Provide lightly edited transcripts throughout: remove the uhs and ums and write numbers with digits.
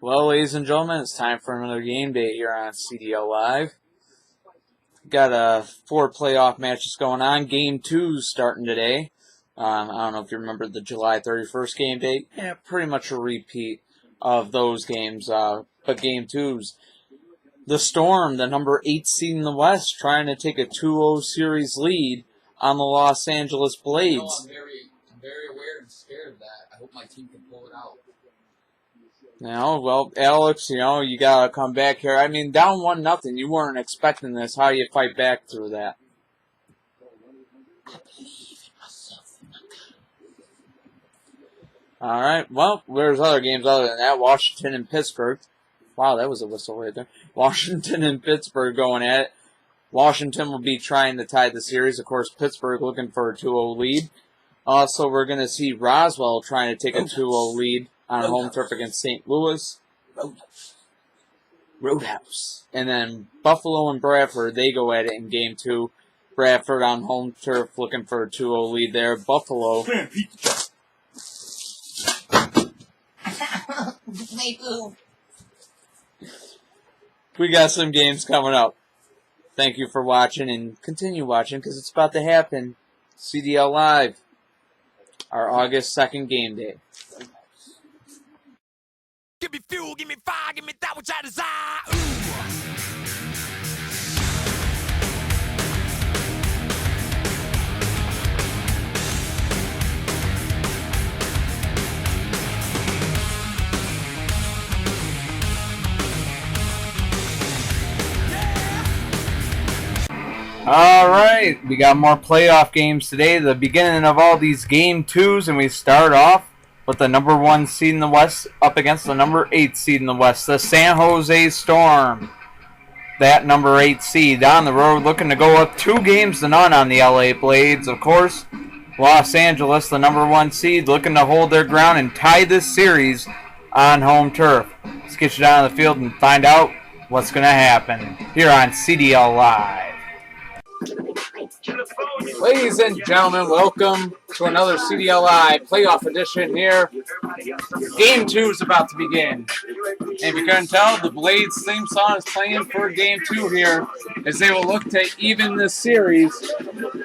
Well, ladies and gentlemen, it's time for another game day here on CDL Live. Got 4 playoff matches going on. Game 2's starting today. I don't know if you remember the July 31st game day. Yeah, pretty much a repeat of those games. But Game 2's the Storm, the number 8 seed in the West, trying to take a 2-0 series lead on the Los Angeles Blades. I'm very aware and scared of that. I hope my team can pull it out. Well, Alex, you gotta come back here. I mean, down 1-0, you weren't expecting this. How do you fight back through that? I believe in myself. All right. Well, there's other games other than that. Washington and Pittsburgh. Wow, that was a whistle right there. Washington and Pittsburgh going at it. Washington will be trying to tie the series. Of course, Pittsburgh looking for a 2-0 lead. Also, we're going to see Roswell trying to take a 2-0 lead on home turf against St. Louis. Roadhouse. And then Buffalo and Bradford, they go at it in Game 2. Bradford on home turf looking for a 2-0 lead there. Buffalo. We got some games coming up. Thank you for watching, and continue watching because it's about to happen. CDL Live, our August 2nd game day. Give me fuel, give me fire, give me that which I desire. All right, we got more playoff games today. The beginning of all these Game 2s, and we start off with the number 1 seed in the West up against the number 8 seed in the West, the San Jose Storm. That number 8 seed on the road looking to go up 2-0 on the LA Blades. Of course, Los Angeles, the number 1 seed, looking to hold their ground and tie this series on home turf. Let's get you down to the field and find out what's going to happen here on CDL Live. Ladies and gentlemen, welcome to another CDL Live playoff edition here. Game 2 is about to begin. And if you couldn't tell, the Blades theme song is playing for Game 2 here as they will look to even this series.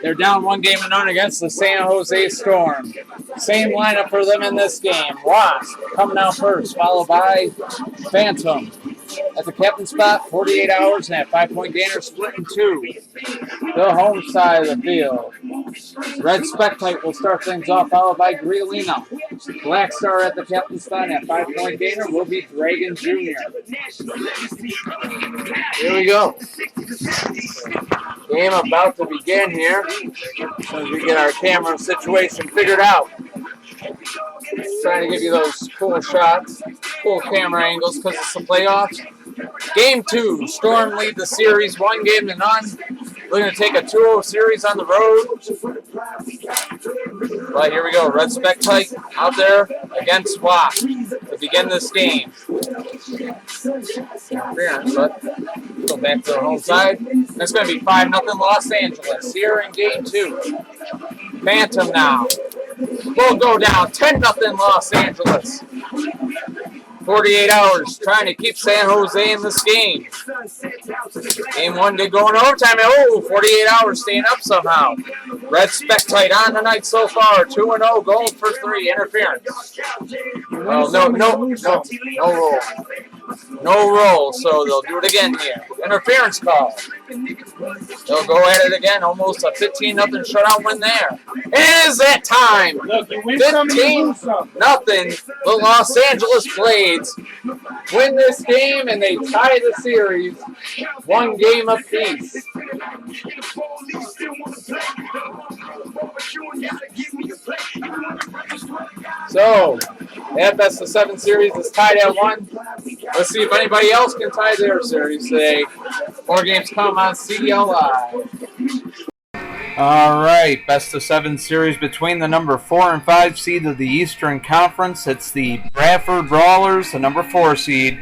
They're down 1-0 against the San Jose Storm. Same lineup for them in this game. Wasp coming out first, followed by Phantom. At the captain spot, 48 hours, and that 5-point gainer split in 2. The home side of the field. Red Spectite will start things off, followed by Griolino. Black Star at the captain spot, and that 5-point gainer will be Dragon Jr. Here we go. Game about to begin here as we get our camera situation figured out. Trying to give you those cool shots, cool camera angles because it's the playoffs. Game 2, Storm lead the series 1-0. We're going to take a 2-0 series on the road. Right, here we go. Red Spectite out there against Wasp to begin this game. But go back to the home side. It's going to be 5-0 Los Angeles here in Game 2. Phantom now. We'll go down 10-0 Los Angeles. 48 hours trying to keep San Jose in this game. Game 1 did go in overtime. 48 hours staying up somehow. Red Spectite on the night so far. 2-0, going for 3. Interference. Well, no roll. No roll, so they'll do it again here. Interference call. They'll go at it again. Almost a 15-0 shutout win there. Is that time? 15-0. The Los Angeles Blades win this game, and they tie the series 1 game apiece. So, that best of 7 series is tied at 1. Let's see if anybody else can tie their series today. 4 games come on CDL Live. All right, best of 7 series between the number 4 and 5 seed of the Eastern Conference. It's the Bradford Brawlers, the number 4 seed,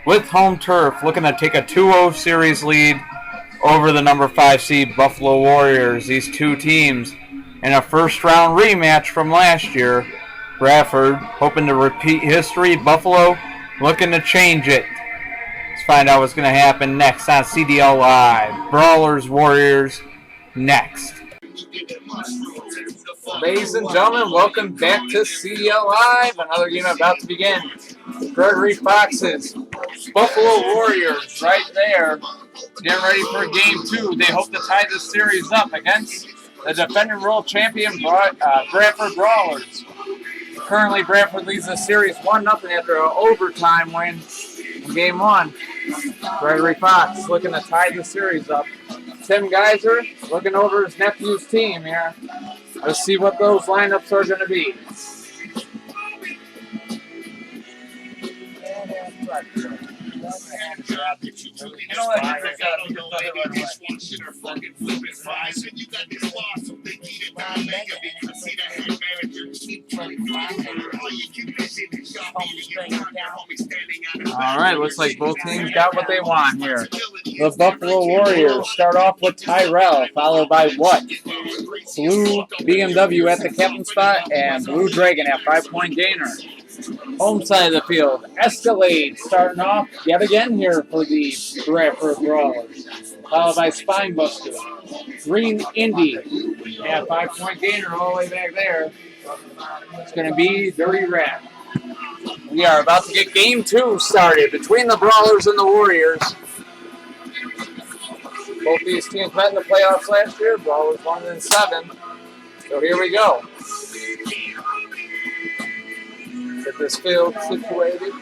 with home turf, looking to take a 2-0 series lead over the number 5 seed Buffalo Warriors. These two teams in a first-round rematch from last year. Bradford hoping to repeat history. Buffalo looking to change it. Let's find out what's going to happen next on CDL Live. Brawlers, Warriors, next. Ladies and gentlemen, welcome back to CDL Live. Another game about to begin. Gregory Fox's Buffalo Warriors right there. Getting ready for game 2. They hope to tie this series up against the defending world champion Bradford Brawlers. Currently, Bradford leads the series 1-0 after an overtime win in game 1. Gregory Fox looking to tie the series up. Tim Geiser looking over his nephew's team here. Let's see what those lineups are going to be. All right, looks like both teams got what they want here. The Buffalo Warriors start off with Tyrell, followed by What? Blue BMW at the captain spot, and Blue Dragon at 5-point gainer. Home side of the field, Escalade starting off yet again here for the Bradford Brawlers, followed by Spinebuster. Green Indy at 5-point gainer all the way back there. It's going to be Dirty Rat. We are about to get game 2 started between the Brawlers and the Warriors. Both these teams met in the playoffs last year. Brawlers won in 7. So here we go. Get this field situated.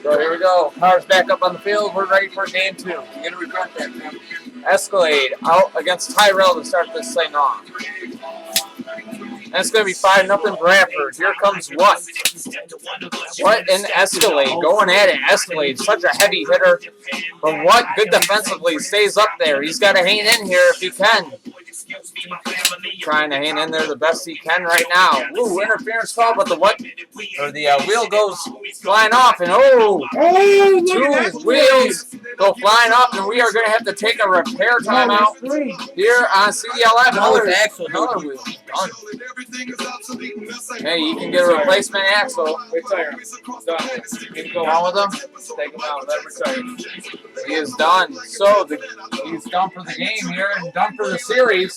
So here we go. Cars back up on the field. We're ready for game 2. You're going to regret that, man. Escalade out against Tyrell to start this thing off. That's going to be 5-0 Bradford. Here comes What? What and Escalade going at it. Escalade, such a heavy hitter. But What, good defensively, stays up there. He's got to hang in here if he can. Trying to hang in there the best he can right now. Ooh, interference call, but the wheel goes flying off, and two wheels go flying off, and we are going to have to take a repair timeout here on CDL. Another wheel. Done. Hey, you can get a replacement axle. Retire him. Done. You can go on with him. Take him out. Let him retire. He is done. So he's done for the game here and done for the series.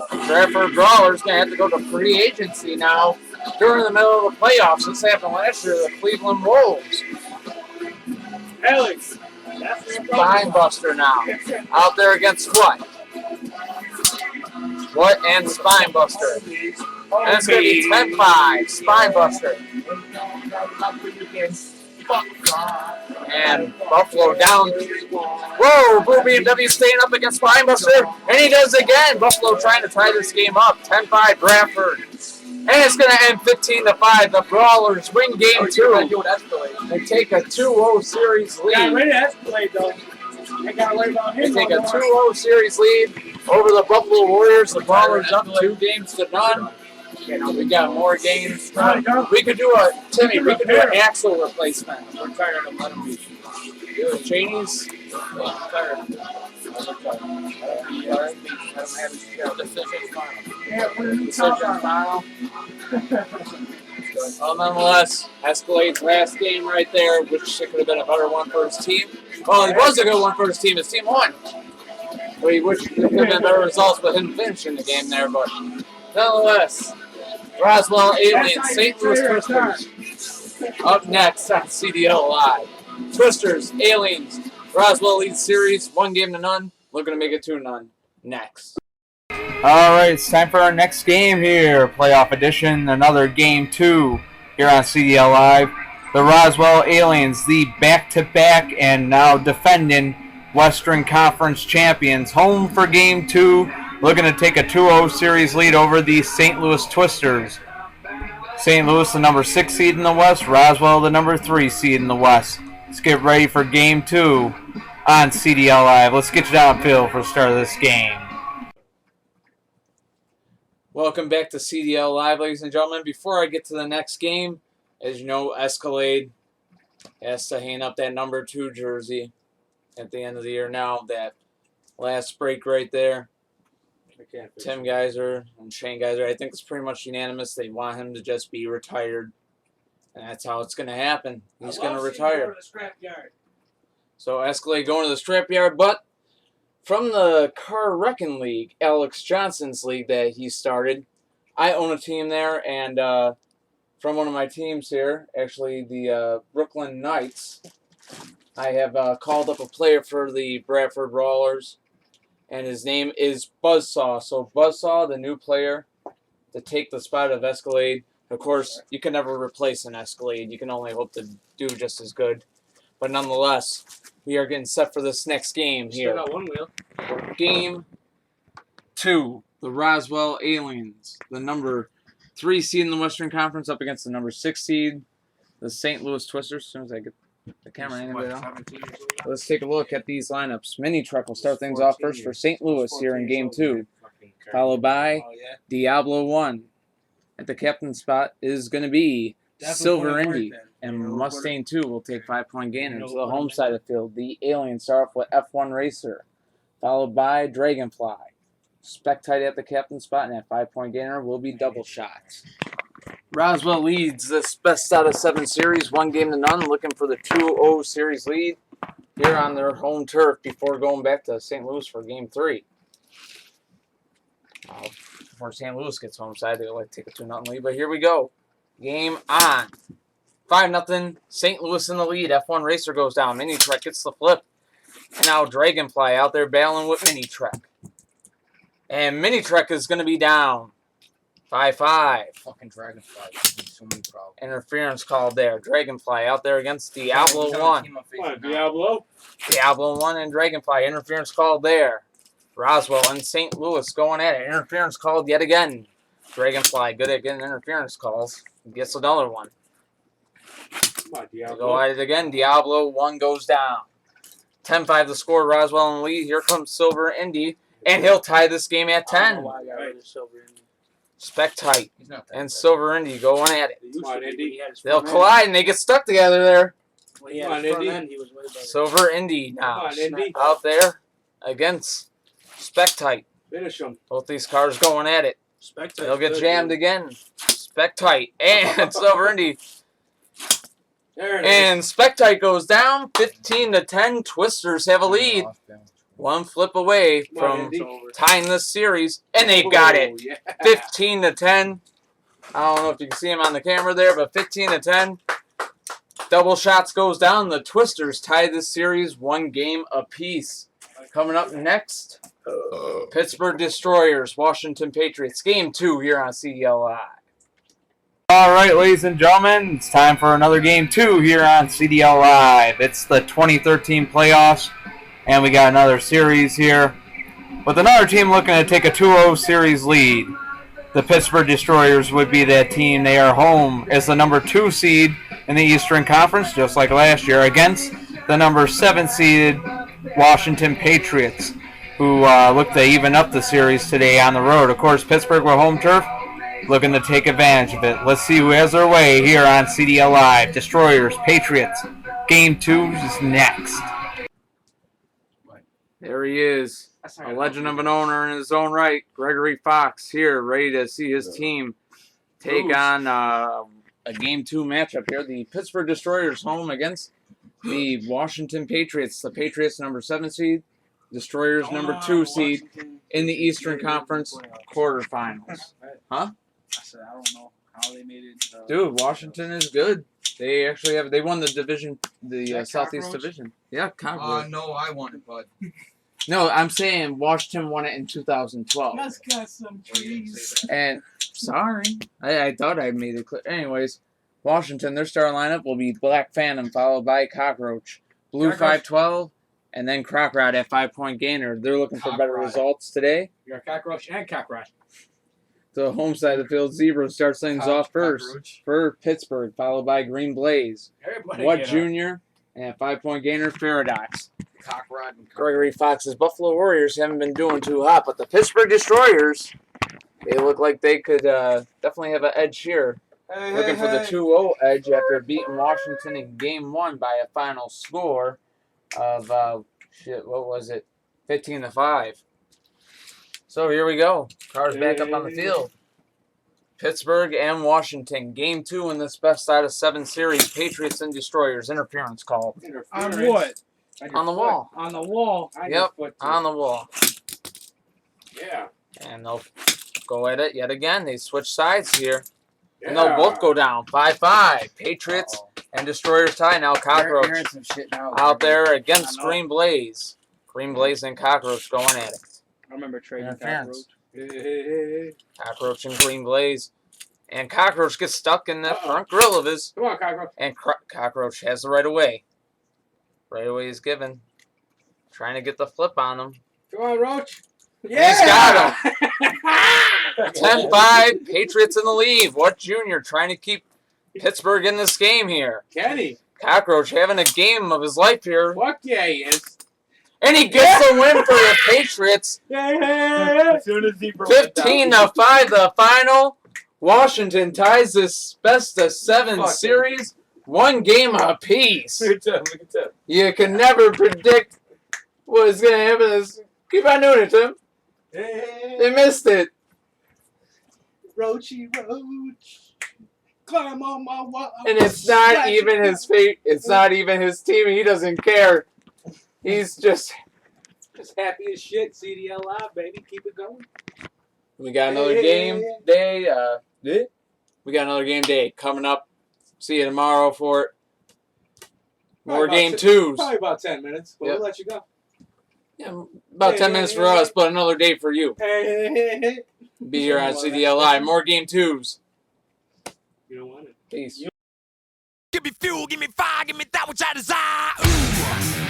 Bradford Brawlers going to have to go to free agency now during the middle of the playoffs. This happened last year, the Cleveland Wolves. Alex. Spinebuster now. Out there against What? What and Spinebuster. And it's going to be 10-5. Spinebuster. And Buffalo down. Whoa, Blue BMW staying up against Spinebuster. And he does it again. Buffalo trying to tie this game up. 10-5 Bradford. And it's going to end 15-5. The Brawlers win game 2. They take a 2-0 series lead. Got rid of Escalade, though. They take a 2-0 series lead over the Buffalo Warriors. The Brawlers up 2 games to none. You know, we got more games. We could do an axle replacement. We're tired of letting me do it. Cheney's. Decision final. Well, nonetheless, Escalade's last game right there, which could have been a better one for his team. Well, it was a good one for his team. His team won. We wish there could have been better results with him finishing the game there, but nonetheless, Roswell Aliens, St. Louis Twisters. Up next on CDL Live. Twisters, Aliens, Roswell leads series 1 game to none. Looking to make it 2-0 next. All right, it's time for our next game here. Playoff edition, another game 2 here on CDL Live. The Roswell Aliens, the back-to-back and now defending Western Conference champions. Home for game 2. Looking to take a 2-0 series lead over the St. Louis Twisters. St. Louis, the number 6 seed in the West. Roswell, the number 3 seed in the West. Let's get ready for game 2 on CDL Live. Let's get you down, Phil, for the start of this game. Welcome back to CDL Live, ladies and gentlemen. Before I get to the next game, as you know, Escalade has to hang up that number 2 jersey at the end of the year now. That last break right there. Tim Geiser and Shane Geiser, I think it's pretty much unanimous. They want him to just be retired. And that's how it's going to happen. He's going to retire. So Escalade going to the scrapyard, but from the Car Wrecking League, Alex Johnson's league that he started, I own a team there, and from one of my teams here, actually the Brooklyn Knights, I have called up a player for the Bradford Brawlers, and his name is Buzzsaw. So Buzzsaw, the new player to take the spot of Escalade. Of course, you can never replace an Escalade. You can only hope to do just as good. But nonetheless, we are getting set for this next game here. Still got one wheel. Game 2, the Roswell Aliens, the number 3 seed in the Western Conference up against the number 6 seed, the St. Louis Twisters. As soon as I get the camera anyway on. Let's take a look at these lineups. Mini Truck will start things off first for St. Louis here in Game 2, followed by Diablo 1. At the captain spot is going to be Silver Indy, and Mustang 2 will take 5-point gainers. To the home side of the field, the Aliens start off with F1 Racer, followed by Dragonfly. Spectite at the captain spot, and that 5-point gainer will be Double Shots. Roswell leads this best out of 7 series, 1-0, looking for the 2-0 series lead here on their home turf before going back to St. Louis for Game 3. Before St. Louis gets home side, they'll like take a 2-0 lead, but here we go. Game on. 5-0, St. Louis in the lead. F1 Racer goes down. Mini Trek gets the flip. And now Dragonfly out there battling with Mini Trek. And Mini Trek is going to be down. 5-5. Fucking Dragonfly gives me so many problems. Interference called there. Dragonfly out there against Diablo 1. What, Diablo? Diablo 1 and Dragonfly. Interference called there. Roswell and St. Louis going at it. Interference called yet again. Dragonfly good at getting interference calls. Gets another one. What, Diablo? Go at it again. Diablo 1 goes down. 10-5 the score. Roswell in the lead. Here comes Silver Indy. And he'll tie this game at 10. Spectite and Silver Indy going at it. They'll collide and they get stuck together there. Silver Indy now out there against Spectite. Both these cars going at it. They'll get jammed again. Spectite and Silver Indy. And Spectite goes down 15-10. Twisters have a lead. One flip away from tying this series, and they've got it. 15-10. I don't know if you can see him on the camera there, but 15-10. Double Shots goes down. The Twisters tie this series 1 game apiece. Coming up next, Pittsburgh Destroyers, Washington Patriots. Game 2 here on CDL Live. All right, ladies and gentlemen, it's time for another Game 2 here on CDL Live. It's the 2013 playoffs, and we got another series here with another team looking to take a 2-0 series lead. The Pittsburgh Destroyers would be that team. They are home as the number 2 seed in the Eastern Conference, just like last year, against the number 7 seeded Washington Patriots, who look to even up the series today on the road. Of course, Pittsburgh with home turf, looking to take advantage of it. Let's see who has their way here on CDL Live. Destroyers, Patriots. Game 2 is next. There he is, a legend of an owner in his own right. Gregory Fox here, ready to see his team take on a Game 2 matchup here. The Pittsburgh Destroyers home against the Washington Patriots. The Patriots number 7 seed, Destroyers number 2 seed in the Eastern Conference quarterfinals. Huh? I said, I don't know how they made it. Dude, Washington is good. They actually they won the division, the Southeast Division. Yeah, cockroach. No, I won it, bud. No, I'm saying Washington won it in 2012. Let's cut some trees. And sorry, I thought I made it clear. Anyways, Washington, their starting lineup will be Black Phantom, followed by Cockroach, Blue 512, and then Crockrod at 5-point gainer. They're looking for better results today. You're a cockroach and cockroach. The home side of the field, Zebra starts things off first for Pittsburgh, followed by Green Blaze. What Junior and 5-point gainer, Paradox. Cockrod and Gregory Fox's Buffalo Warriors haven't been doing too hot, but the Pittsburgh Destroyers, they look like they could definitely have an edge here. Looking for the 2-0 edge after beating Washington in Game 1 by a final score of, what was it, 15-5. So here we go. Cars back up on the field. Pittsburgh and Washington. Game 2 in this best out of 7 series. Patriots and Destroyers. Interference call. On what? On the wall. On the wall. Yep, on the wall. Yeah. And they'll go at it yet again. They switch sides here. And they'll both go down. 5-5. Patriots and Destroyers tie. Now Cockroach Hearing some shit now. out there against Green Blaze. Green Blaze and Cockroach going at it. I remember trading Interference. Cockroach. Cockroach and Green Blaze. And Cockroach gets stuck in the front grill of his. Come on, Cockroach. And Cockroach has the right of way. Right away is given. Trying to get the flip on him. Come on, Roach. Yeah! He's got him. 10-5. Patriots in the lead. What Junior trying to keep Pittsburgh in this game here. Kenny. Cockroach having a game of his life here. Fuck yeah, he is. And he gets the win for the Patriots. Yeah. As soon as he broke 15-5 it down. the final. Washington ties this best of 7 series. 1 game apiece. Look at Tim. You can never predict what is going to happen. Keep on doing it, Tim. They missed it. Roachy Roach. Climb on my wall. And it's not even his fate. It's not even his team. He doesn't care. He's just happy as shit. CDL live, baby. Keep it going. we got another game day. We got another game day coming up. See you tomorrow for it. More game 2s. Probably about 10 minutes, but Yep. we'll let you go. Yeah, about 10 minutes for us, but another day for you. Hey. Be here on CDL Live. More game 2s. You don't want it. Peace. Give me fuel, give me fire, give me that which I desire. Ooh.